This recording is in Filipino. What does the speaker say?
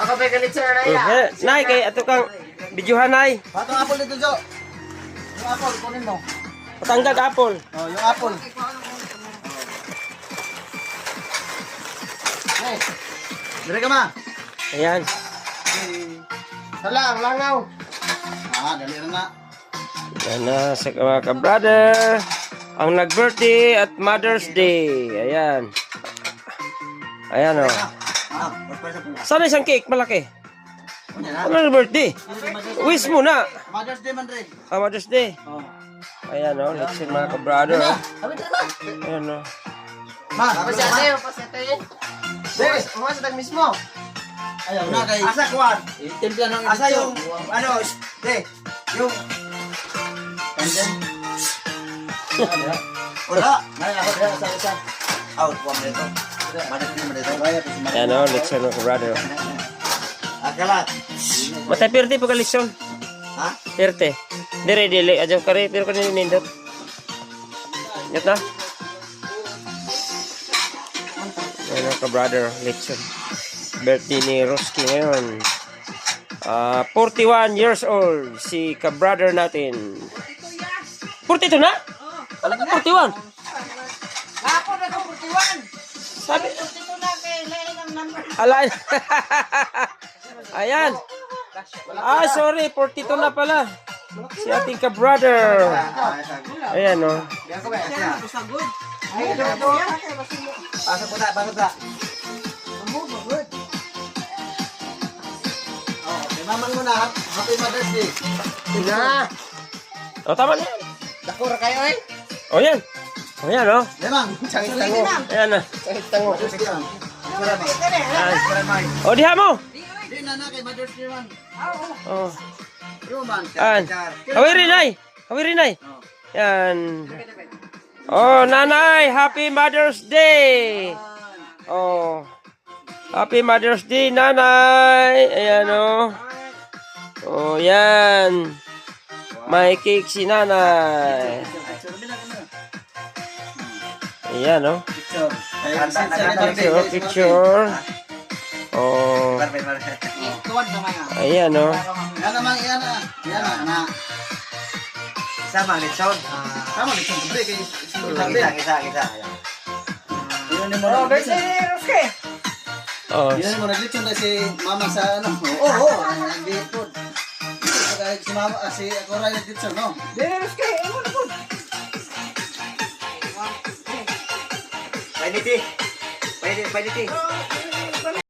Ako may galit sa nanay. Nay, kay ato kang videohan, Nay. Patong apple dito, Jo. Yung apple, kunin mo. Patanggag apple. Oh, yung apple. Hey, dire ka ma. Ayan. Salang, langaw. Dali na. Yan na sa mga ka-brother. Ang nag-birthday at Mother's Day. Ayan. Ayan o. Sana isang cake malaki. Ano na birthday? Wish mo na. Mother's Day man rin. Mother's Day. Oh. Ayan o. Let's see mga ka-brother. Ayan o. Ma, Tapos siya tayo, pasete. Boys, umas tag mismo. ayaw na kay. Asa kuwan? Timpla ng Asa yung ano, de, yung Wala. May ako dyan sa isa. out kuwan dito. Madali naman dito. Ayan o. Let's see mga ka-brother. Akalat. Matay pirti po kalisyon. Ha? Pirti. Dire dili. Adyo kare. Pero kanina nindot. Yat na. Ayan mga ka-brother. Lechon. Birthday ni Roski ngayon. 41 years old. Si ka-brother natin. 42 na? Wala ka 41. Ako na ko 41. Sabi. Dito na kay lain ang number. Alay. Ayan. Sorry. 42 na pala. Si ating ka-brother. Ayan o. Ay, ito. Pasok po ta, pasok ta. Oh, kay mamang mo na. Happy Mother's Day. Na. O, tama na yan. Dako ra kayo eh. O, yan. O, yan o. Lemang, Sakit tango. Ayan na. Sakit tango. Mother's Day man. Ayan. O, diha mo. Di na na kay Mother's Day man. O. Yung man. Ayan. Hawirin, Nay. Hawirin, Nay. Yan. Oh, Nanay. Happy Mother's Day. Oh. Happy Mother's Day, Nanay. Ayan o. Oh, yan. May cake si Nanay. Ayan o. Picture, picture. Oh. Tuwad naman ah. Ayan o. Yan naman, yan na. Yan na. Sama litson. Tama, litong tubi kay Isa. Yun ni mo Oh, na. birthday ni Roske. Oh. Yun mo naglitson na si mama sa ano. Oo, hindi po. Si mama, si ako rin naglitson, no? Dili Roske, imo na pud. Pwede ti.